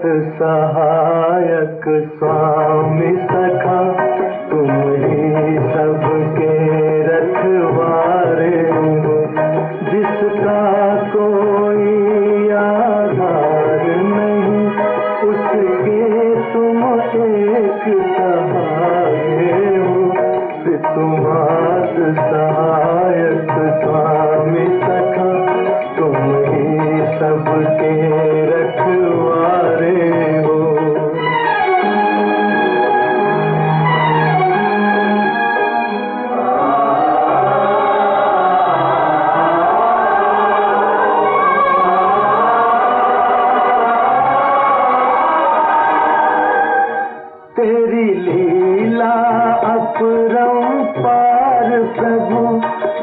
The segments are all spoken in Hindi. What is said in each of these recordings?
सहायक स्वामी सखा, तुम ही सबके रखवारे हो। जिसका कोई आधार नहीं, उसके तुम एक सहारे हो। तुम्हारा सहायक स्वामी सखा, तुम ही सबके रखवारे हो। तेरी लीला अपरंपार प्रभु,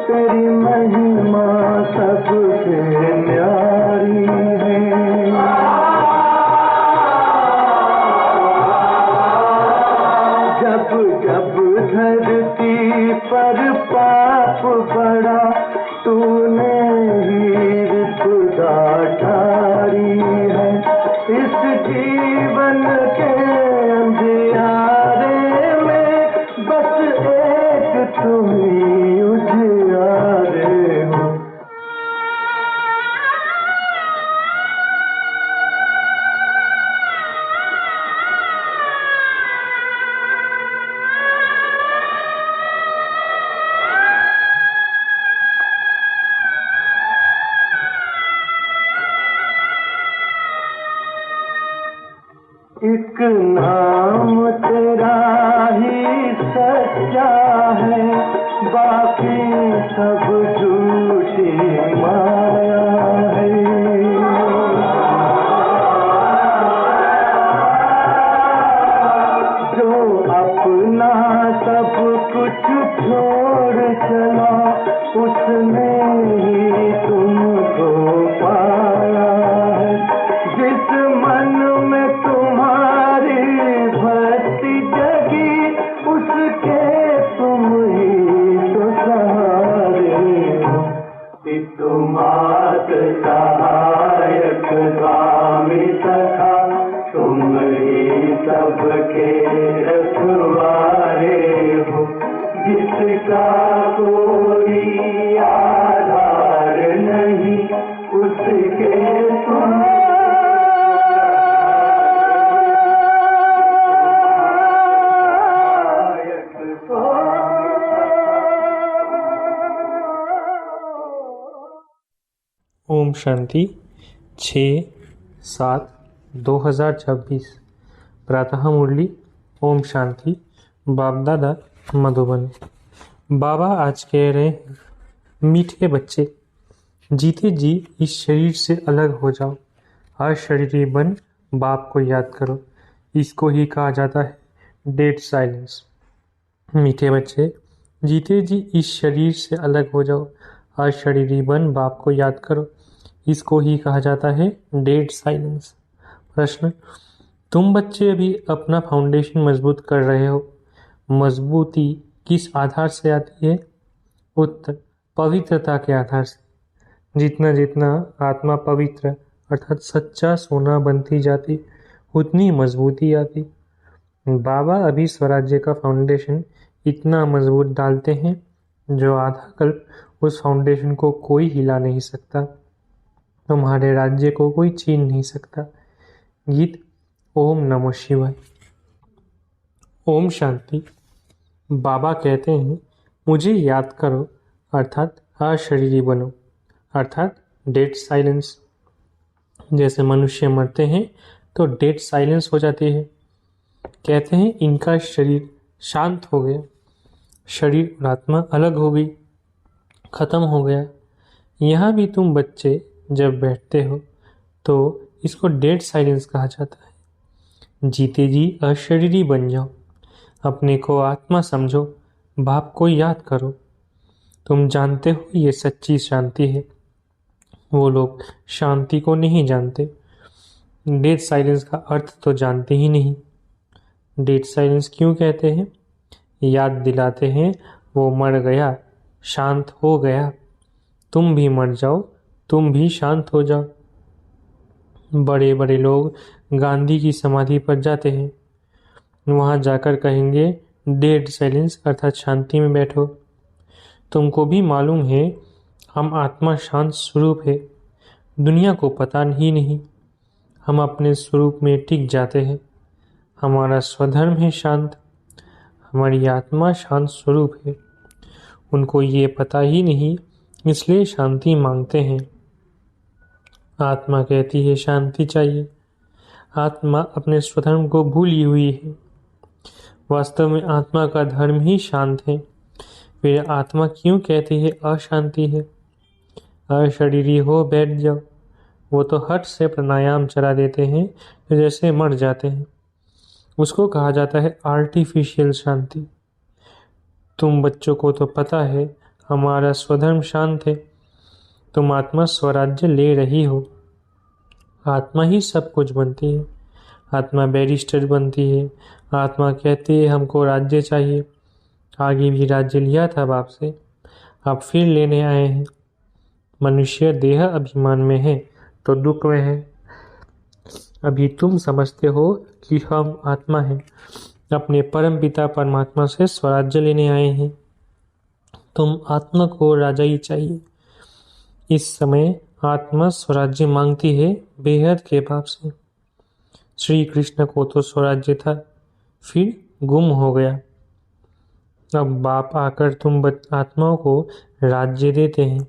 तेरी महिमा सबसे न्यारी है। जब जब धरती पर पाप बढ़ा, तूने ही विपदा टारी है। इस जीवन के अंधियारे में बस एक तुम ही उजियारे हो। एक नाम तेरा ही सच्चा है, बाकी सब झूठी माया है। जो अपना सब कुछ छोड़ चला, उसने ही तुमको पाया है। जिस मन में तुम्हारी भक्ति जगी, उसके तुम ही तो सहारे हो। तुम्हारा सहायक स्वामी सखा, तुम ही सबके रखवारे हो। जिसका कोई आधार नहीं, उसके तुम ओम शांति। 6/7/2026 प्रातः मुरली। ओम शांति। बाप दादा मधुबन। बाबा आज कह रहे हैं, मीठे बच्चे, जीते जी इस शरीर से अलग हो जाओ। हर शरीरी बन बाप को याद करो। इसको ही कहा जाता है डेड साइलेंस। मीठे बच्चे, जीते जी इस शरीर से अलग हो जाओ। हर शरीरी बन बाप को याद करो। इसको ही कहा जाता है डेड साइलेंस। प्रश्न, तुम बच्चे अभी अपना फाउंडेशन मजबूत कर रहे हो। मजबूती किस आधार से आती है? उत्तर, पवित्रता के आधार से। जितना जितना आत्मा पवित्र अर्थात सच्चा सोना बनती जाती, उतनी मजबूती आती। बाबा अभी स्वराज्य का फाउंडेशन इतना मजबूत डालते हैं, जो आधा कल्प उस फाउंडेशन को कोई हिला नहीं सकता। तुम्हारे राज्य को कोई छीन नहीं सकता। गीत। ओम नमो शिवाय। ओम शांति। बाबा कहते हैं, मुझे याद करो अर्थात अशरीरी बनो अर्थात डेड साइलेंस। जैसे मनुष्य मरते हैं तो डेड साइलेंस हो जाती है। कहते हैं इनका शरीर शांत हो गया, शरीर और आत्मा अलग हो गई, खत्म हो गया। यहाँ भी तुम बच्चे जब बैठते हो तो इसको डेड साइलेंस कहा जाता है। जीते जी अशरीरी बन जाओ, अपने को आत्मा समझो, बाप को याद करो। तुम जानते हो ये सच्ची शांति है। वो लोग शांति को नहीं जानते, डेड साइलेंस का अर्थ तो जानते ही नहीं। डेड साइलेंस क्यों कहते हैं? याद दिलाते हैं वो मर गया, शांत हो गया। तुम भी मर जाओ, तुम भी शांत हो जाओ। बड़े बड़े लोग गांधी की समाधि पर जाते हैं, वहां जाकर कहेंगे डेड साइलेंस अर्थात शांति में बैठो। तुमको भी मालूम है हम आत्मा शांत स्वरूप है, दुनिया को पता ही नहीं। हम अपने स्वरूप में टिक जाते हैं। हमारा स्वधर्म है शांत, हमारी आत्मा शांत स्वरूप है। उनको ये पता ही नहीं, इसलिए शांति मांगते हैं। आत्मा कहती है शांति चाहिए। आत्मा अपने स्वधर्म को भूली हुई है। वास्तव में आत्मा का धर्म ही शांत है। फिर आत्मा क्यों कहती है अशांति है? अशरीरी हो बैठ जाओ। वो तो हट से प्राणायाम चला देते हैं, तो जैसे मर जाते हैं। उसको कहा जाता है आर्टिफिशियल शांति। तुम बच्चों को तो पता है हमारा स्वधर्म शांत है। तुम आत्मा स्वराज्य ले रही हो। आत्मा ही सब कुछ बनती है। आत्मा बैरिस्टर बनती है। आत्मा कहती है हमको राज्य चाहिए। आगे भी राज्य लिया था बाप से, अब फिर लेने आए हैं। मनुष्य देह अभिमान में है तो दुख में है। अभी तुम समझते हो कि हम आत्मा हैं, अपने परम पिता परमात्मा से स्वराज्य लेने आए हैं। तुम आत्मा को राजा ही चाहिए। इस समय आत्मा स्वराज्य मांगती है बेहद के बाप से। श्री कृष्ण को तो स्वराज्य था, फिर गुम हो गया। अब बाप आकर तुम आत्माओं को राज्य देते हैं।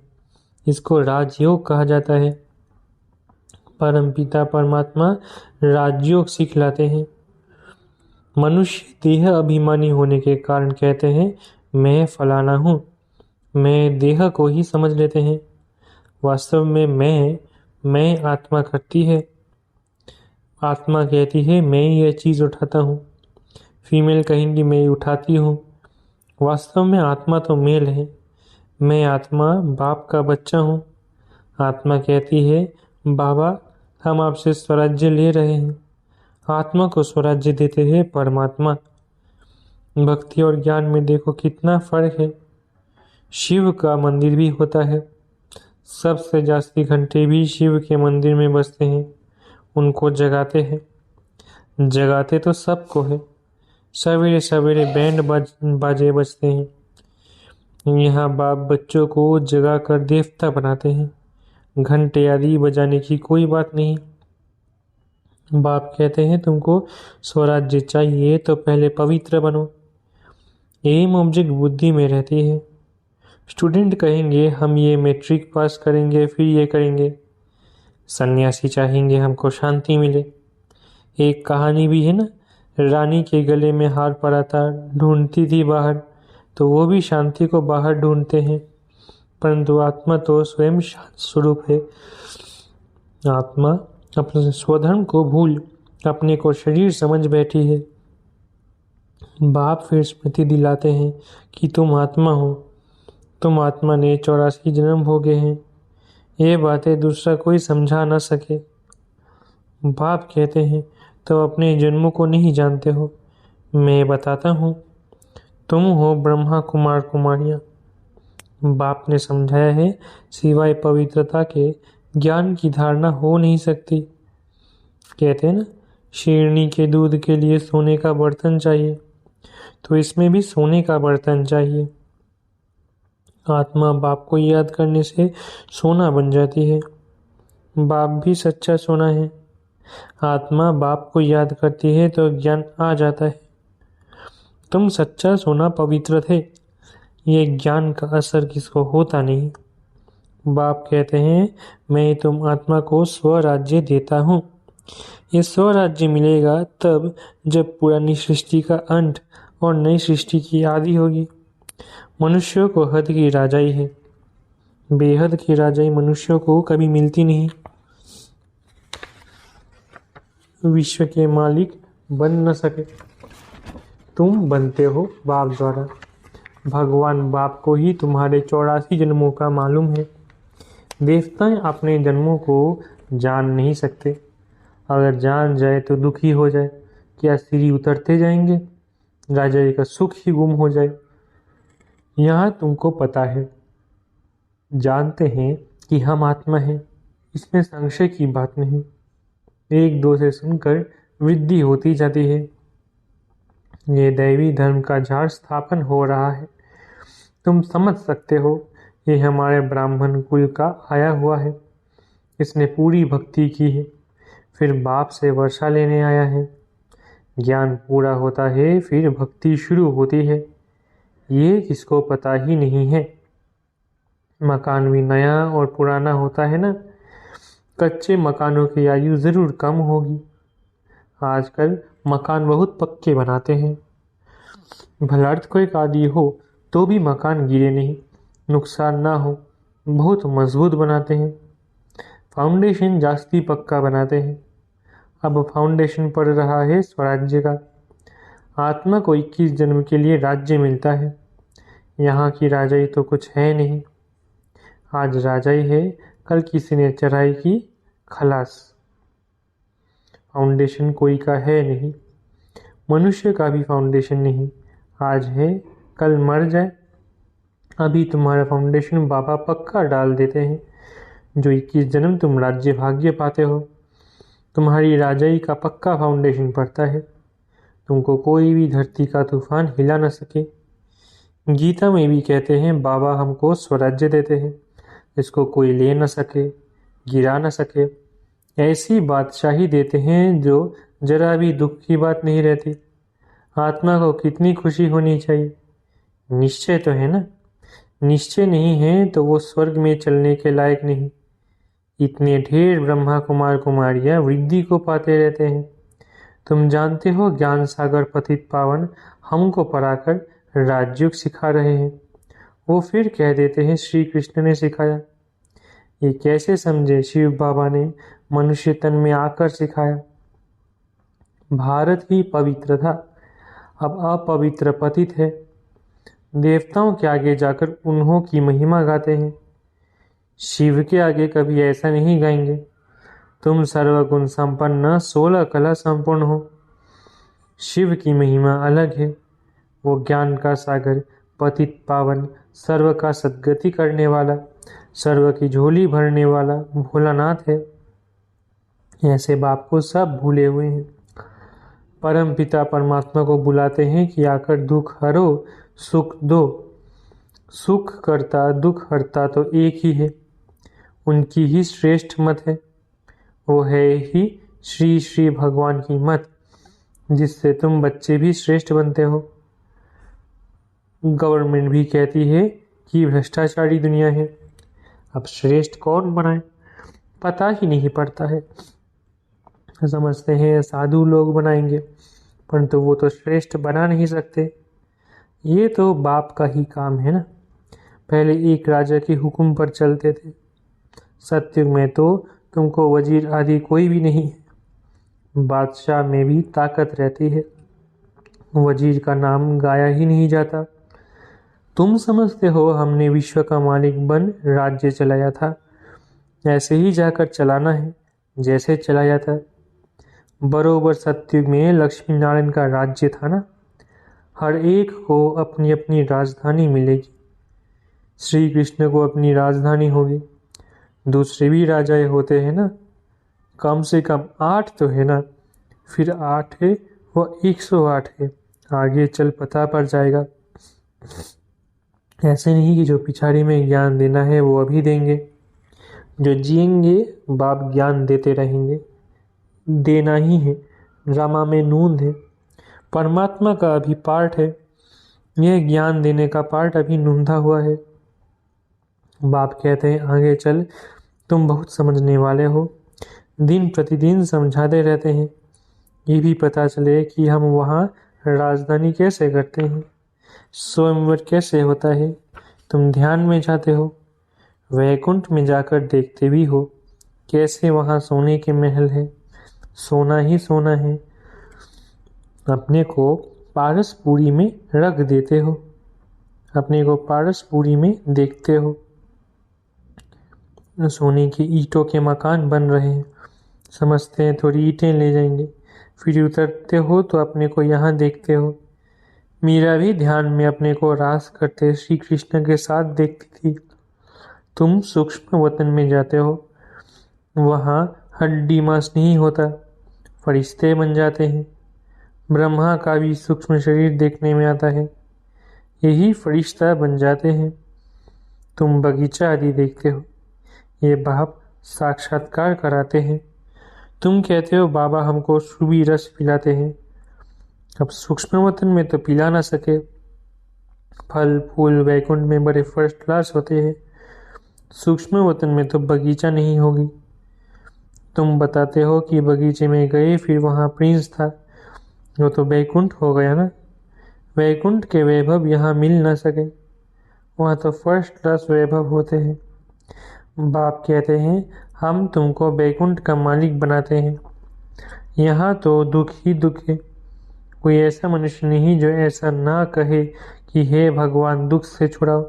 इसको राजयोग कहा जाता है। परम पिता परमात्मा राजयोग सिखलाते हैं। मनुष्य देह अभिमानी होने के कारण कहते हैं मैं फलाना हूँ। मैं देह को ही समझ लेते हैं। वास्तव में मैं आत्मा करती है। आत्मा कहती है मैं ये चीज़ उठाता हूँ। फीमेल कहेंगी मैं उठाती हूँ। वास्तव में आत्मा तो मेल है। मैं आत्मा बाप का बच्चा हूँ। आत्मा कहती है बाबा हम आपसे स्वराज्य ले रहे हैं। आत्मा को स्वराज्य देते हैं परमात्मा। भक्ति और ज्ञान में देखो कितना फर्क है। शिव का मंदिर भी होता है। सबसे जास्ती घंटे भी शिव के मंदिर में बजते हैं। उनको जगाते हैं। जगाते तो सबको है। सवेरे सवेरे बैंड बाजे बजते हैं। यहाँ बाप बच्चों को जगा कर देवता बनाते हैं। घंटे आदि बजाने की कोई बात नहीं। बाप कहते हैं तुमको स्वराज्य चाहिए तो पहले पवित्र बनो। एम ऑब्जेक्ट बुद्धि में रहती है। स्टूडेंट कहेंगे हम ये मैट्रिक पास करेंगे फिर ये करेंगे। सन्यासी चाहेंगे हमको शांति मिले। एक कहानी भी है ना, रानी के गले में हार पड़ा था, ढूंढती थी बाहर, तो वो भी शांति को बाहर ढूंढते हैं। परंतु आत्मा तो स्वयं शांत स्वरूप है। आत्मा अपने स्वधर्म को भूल अपने को शरीर समझ बैठी है। बाप फिर स्मृति दिलाते हैं कि तुम आत्मा हो। तुम आत्मा ने 84 जन्म भोगे हैं। ये बातें दूसरा कोई समझा न सके। बाप कहते हैं तो अपने जन्मों को नहीं जानते हो। मैं बताता हूँ, तुम हो ब्रह्मा कुमार कुमारियाँ। बाप ने समझाया है सिवाय पवित्रता के ज्ञान की धारणा हो नहीं सकती। कहते हैं ना शेरनी के दूध के लिए सोने का बर्तन चाहिए, तो इसमें भी सोने का बर्तन चाहिए। आत्मा बाप को याद करने से सोना बन जाती है। बाप भी सच्चा सोना है। आत्मा बाप को याद करती है तो ज्ञान आ जाता है। तुम सच्चा सोना पवित्र थे। ये ज्ञान का असर किसको होता नहीं। बाप कहते हैं मैं तुम आत्मा को स्वराज्य देता हूँ। ये स्वराज्य मिलेगा तब जब पुरानी सृष्टि का अंत और नई सृष्टि की आदि होगी। मनुष्यों को हद की राजाई है। बेहद की राजाई मनुष्यों को कभी मिलती नहीं। विश्व के मालिक बन न सके। तुम बनते हो बाप द्वारा। भगवान बाप को ही तुम्हारे 84 जन्मों का मालूम है। देवताएं अपने जन्मों को जान नहीं सकते। अगर जान जाए तो दुखी हो जाए। क्या सीढ़ी उतरते जाएंगे? राजाई का सुख ही गुम हो जाए। यहाँ तुमको पता है, जानते हैं कि हम आत्मा हैं, इसमें संशय की बात नहीं। एक दो से सुनकर वृद्धि होती जाती है। ये दैवी धर्म का झाड़ स्थापन हो रहा है। तुम समझ सकते हो, ये हमारे ब्राह्मण कुल का आया हुआ है। इसने पूरी भक्ति की है, फिर बाप से वर्षा लेने आया है। ज्ञान पूरा होता है, फिर भक्ति शुरू होती है। ये किसको पता ही नहीं है। मकान भी नया और पुराना होता है ना। कच्चे मकानों की आयु जरूर कम होगी। आजकल मकान बहुत पक्के बनाते हैं। भला कोई आदि हो तो भी मकान गिरे नहीं, नुकसान ना हो, बहुत मजबूत बनाते हैं। फाउंडेशन जास्ती पक्का बनाते हैं। अब फाउंडेशन पड़ रहा है स्वराज्य का। आत्मा को 21 जन्म के लिए राज्य मिलता है। यहाँ की राजाई तो कुछ है नहीं। आज राजाई है, कल किसी ने चढ़ाई की, खलास। फाउंडेशन कोई का है नहीं। मनुष्य का भी फाउंडेशन नहीं। आज है, कल मर जाए। अभी तुम्हारा फाउंडेशन बाबा पक्का डाल देते हैं। जो 21 जन्म तुम राज्य भाग्य पाते हो, तुम्हारी राजाई का पक्का फाउंडेशन पड़ता है। तुमको कोई भी धरती का तूफान हिला न सके। गीता में भी कहते हैं, बाबा हमको स्वराज्य देते हैं, इसको कोई ले न सके, गिरा न सके। ऐसी बादशाही देते हैं जो जरा भी दुख की बात नहीं रहती। आत्मा को कितनी खुशी होनी चाहिए। निश्चय तो है ना। निश्चय नहीं है तो वो स्वर्ग में चलने के लायक नहीं। इतने ढेर ब्रह्मा कुमार कुमारियां वृद्धि को पाते रहते हैं। तुम जानते हो, ज्ञान सागर पतित पावन हमको पढ़ाकर राजयोग सिखा रहे हैं। वो फिर कह देते हैं श्री कृष्ण ने सिखाया। ये कैसे समझे? शिव बाबा ने मनुष्य तन में आकर सिखाया। भारत ही पवित्र था, अब अपवित्र पतित है। देवताओं के आगे जाकर उन्हों की महिमा गाते हैं। शिव के आगे कभी ऐसा नहीं गाएंगे। तुम सर्वगुण संपन्न 16 कला संपूर्ण हो। शिव की महिमा अलग है। वो ज्ञान का सागर, पतित पावन, सर्व का सद्गति करने वाला, सर्व की झोली भरने वाला भोलानाथ है। ऐसे बाप को सब भूले हुए हैं। परम पिता परमात्मा को बुलाते हैं कि आकर दुख हरो, सुख दो। सुख करता दुख हरता तो एक ही है। उनकी ही श्रेष्ठ मत है। वो है ही श्री श्री भगवान की मत, जिससे तुम बच्चे भी श्रेष्ठ बनते हो। गवर्नमेंट भी कहती है कि भ्रष्टाचारी दुनिया है। अब श्रेष्ठ कौन बनाए, पता ही नहीं पड़ता है। समझते हैं साधु लोग बनाएंगे, परंतु वो तो श्रेष्ठ बना नहीं सकते। ये तो बाप का ही काम है ना। पहले एक राजा के हुक्म पर चलते थे। सत्युग में तो तुमको वजीर आदि कोई भी नहीं है। बादशाह में भी ताकत रहती है। वजीर का नाम गाया ही नहीं जाता। तुम समझते हो हमने विश्व का मालिक बन राज्य चलाया था। ऐसे ही जाकर चलाना है जैसे चलाया था। बरोबर सत्युग में लक्ष्मी नारायण का राज्य था ना। हर एक को अपनी अपनी राजधानी मिलेगी। श्री कृष्ण को अपनी राजधानी होगी। दूसरे भी राजाएं होते हैं ना, कम से कम 8 तो है ना। फिर 8 है वो 108 है। आगे चल पता पड़ जाएगा। ऐसे नहीं कि जो पिछाड़ी में ज्ञान देना है वो अभी देंगे। जो जिएंगे बाप ज्ञान देते रहेंगे। देना ही है, ड्रामा में नूंद है। परमात्मा का अभी पार्ट है, यह ज्ञान देने का पार्ट अभी नूंधा हुआ है। बाप कहते हैं आगे चल, तुम बहुत समझने वाले हो। दिन प्रतिदिन समझाते रहते हैं। ये भी पता चले कि हम वहाँ राजधानी कैसे करते हैं, स्वयंवर कैसे होता है। तुम ध्यान में जाते हो, वैकुंठ में जाकर देखते भी हो कैसे वहाँ सोने के महल है। सोना ही सोना है। अपने को पारसपुरी में रख देते हो, अपने को पारसपुरी में देखते हो। सोने की ईंटों के मकान बन रहे हैं। समझते हैं थोड़ी ईंटें ले जाएंगे। फिर उतरते हो तो अपने को यहाँ देखते हो। मीरा भी ध्यान में अपने को रास करते श्री कृष्ण के साथ देखती थी। तुम सूक्ष्म वतन में जाते हो, वहाँ हड्डी मांस नहीं होता, फरिश्ते बन जाते हैं। ब्रह्मा का भी सूक्ष्म शरीर देखने में आता है, यही फरिश्ता बन जाते हैं। तुम बगीचा आदि देखते हो, ये बाप साक्षात्कार कराते हैं। तुम कहते हो बाबा हमको शुभी रस पिलाते हैं, अब सूक्ष्म वतन में तो पिला ना सके। फल फूल वैकुंठ में बड़े फर्स्ट क्लास होते हैं, सूक्ष्म वतन में तो बगीचा नहीं होगी। तुम बताते हो कि बगीचे में गए, फिर वहाँ प्रिंस था, वो तो वैकुंठ हो गया ना। वैकुंठ के वैभव यहाँ मिल ना सके, वहाँ तो फर्स्ट क्लास वैभव होते हैं। बाप कहते हैं हम तुमको वैकुंठ का मालिक बनाते हैं, यहाँ तो दुख ही दुख है। कोई ऐसा मनुष्य नहीं जो ऐसा ना कहे कि हे भगवान दुख से छुड़ाओ,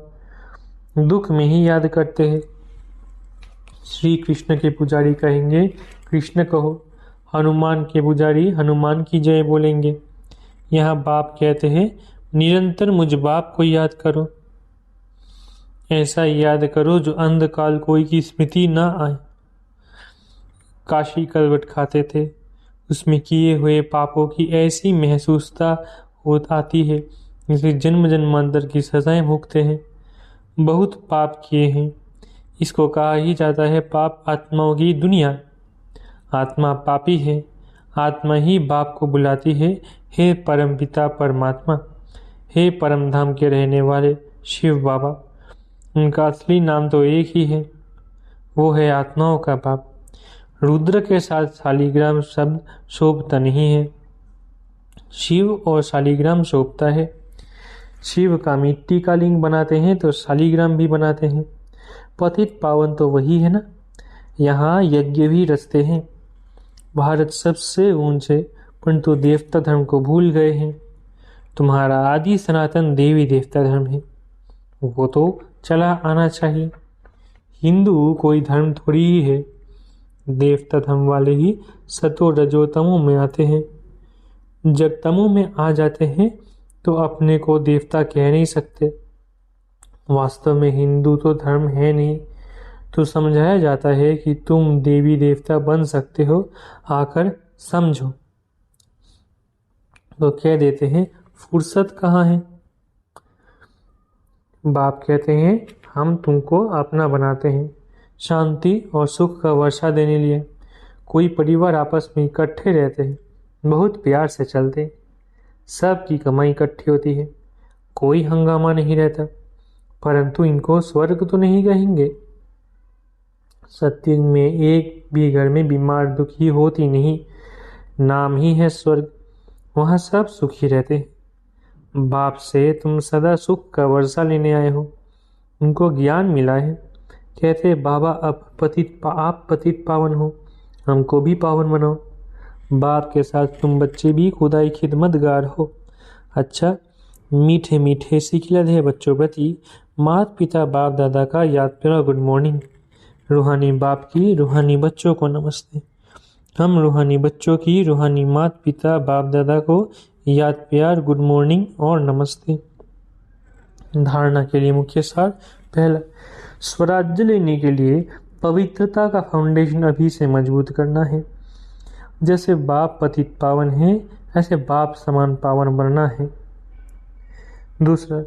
दुख में ही याद करते हैं। श्री कृष्ण के पुजारी कहेंगे कृष्ण कहो, हनुमान के पुजारी हनुमान की जय बोलेंगे। यहाँ बाप कहते हैं निरंतर मुझ बाप को याद करो, ऐसा याद करो जो अंधकाल कोई की स्मृति ना आए। काशी कलवट खाते थे, उसमें किए हुए पापों की ऐसी महसूसता आती है जैसे जन्म जन्मांतर की सजाएं भुगते हैं। बहुत पाप किए हैं, इसको कहा ही जाता है पाप आत्माओं की दुनिया। आत्मा पापी है, आत्मा ही बाप को बुलाती है, हे परम पिता परमात्मा, हे परम धाम के रहने वाले शिव बाबा। उनका असली नाम तो एक ही है, वो है आत्माओं का बाप। रुद्र के साथ शालिग्राम शब्द शोभता नहीं है, शिव और शालिग्राम शोभता है। शिव का मिट्टी का लिंग बनाते हैं तो शालिग्राम भी बनाते हैं। पतित पावन तो वही है ना। यहाँ यज्ञ भी रचते हैं। भारत सबसे ऊंचे, परंतु देवता धर्म को भूल गए हैं। तुम्हारा आदि सनातन देवी देवता धर्म है, वो तो चला आना चाहिए। हिंदू कोई धर्म थोड़ी ही है, देवता धर्म वाले ही सतो रजो तमो में आते हैं। जब तमो में आ जाते हैं तो अपने को देवता कह नहीं सकते। वास्तव में हिंदू तो धर्म है नहीं, तो समझाया जाता है कि तुम देवी देवता बन सकते हो, आकर समझो। तो कह देते हैं फुर्सत कहाँ है। बाप कहते हैं हम तुमको अपना बनाते हैं, शांति और सुख का वर्षा देने लिए। कोई परिवार आपस में इकट्ठे रहते हैं, बहुत प्यार से चलते हैं, सबकी कमाई इकट्ठी होती है, कोई हंगामा नहीं रहता। परंतु इनको स्वर्ग तो नहीं कहेंगे। सत्युग में एक भी घर में बीमार दुखी होती नहीं, नाम ही है स्वर्ग, वहाँ सब सुखी रहते हैं। बाप से तुम सदा सुख का वर्षा लेने आए हो, उनको ज्ञान मिला है। कहते बाबा अब आप पतित पावन हो, हमको भी पावन बनाओ। बाप के साथ तुम बच्चे भी खुदाई खिदमतगार हो। अच्छा, मीठे मीठे सिखिलत है बच्चों प्रति माता पिता बाप दादा का याद प्यारा गुड मॉर्निंग। रूहानी बाप की रूहानी बच्चों को नमस्ते। हम रूहानी बच्चों की रूहानी माता पिता बाप दादा को याद प्यार गुड मॉर्निंग और नमस्ते। धारणा के लिए मुख्य सार। पहला, स्वराज्य लेने के लिए पवित्रता का फाउंडेशन अभी से मजबूत करना है। जैसे बाप पतित पावन है, ऐसे बाप समान पावन बनना है। दूसरा,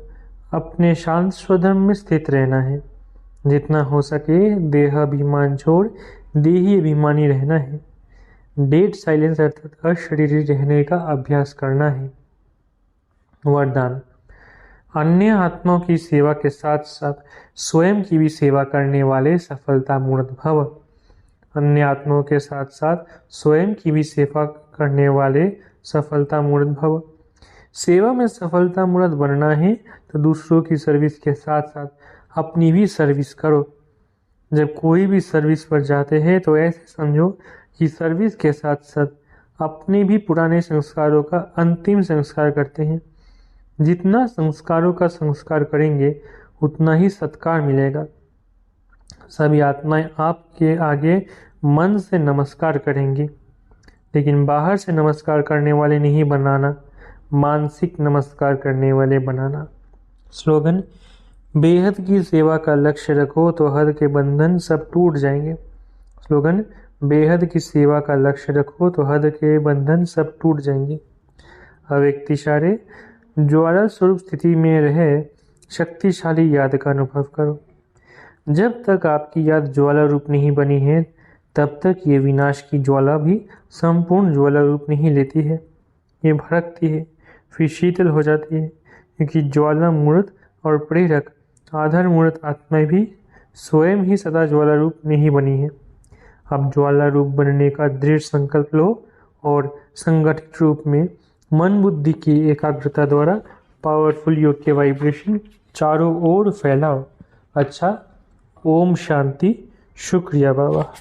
अपने शांत स्वधर्म में स्थित रहना है। जितना हो सके देह अभिमान छोड़ देही अभिमानी रहना है। डेड साइलेंस अर्थात अशरीरी रहने का अभ्यास करना है। वरदान, अन्य आत्माओं की सेवा के साथ साथ स्वयं की भी सेवा करने वाले सफलता मूर्त भव। अन्य आत्माओं के साथ साथ स्वयं की भी सेवा करने वाले सफलता मूर्त भव। सेवा में सफलता मूर्त बनना है तो दूसरों की सर्विस के साथ साथ अपनी भी सर्विस करो। जब कोई भी सर्विस पर जाते हैं तो ऐसे समझो कि सर्विस के साथ साथ अपने भी पुराने संस्कारों का अंतिम संस्कार करते हैं। जितना संस्कारों का संस्कार करेंगे उतना ही सत्कार मिलेगा। सभी आत्माएं आपके आगे मन से नमस्कार करेंगी, लेकिन बाहर से नमस्कार करने वाले नहीं बनाना, मानसिक नमस्कार करने वाले बनाना। स्लोगन, बेहद की सेवा का लक्ष्य रखो तो हद के बंधन सब टूट जाएंगे। स्लोगन, बेहद की सेवा का लक्ष्य रखो तो हद के बंधन सब टूट जाएंगे। अव्यक्त इशारे ज्वाला स्वरूप स्थिति में रहे शक्तिशाली याद का अनुभव करो। जब तक आपकी याद ज्वाला रूप नहीं बनी है तब तक ये विनाश की ज्वाला भी संपूर्ण ज्वाला रूप नहीं लेती है। ये भड़कती है, फिर शीतल हो जाती है, क्योंकि ज्वाला मूर्त और प्रेरक आधार मूर्त आत्माएं भी स्वयं ही सदा ज्वाला रूप नहीं बनी है। अब ज्वाला रूप बनने का दृढ़ संकल्प लो और संगठित रूप में मन बुद्धि की एकाग्रता द्वारा पावरफुल योग के वाइब्रेशन चारों ओर फैलाओ। अच्छा, ओम शांति। शुक्रिया बाबा।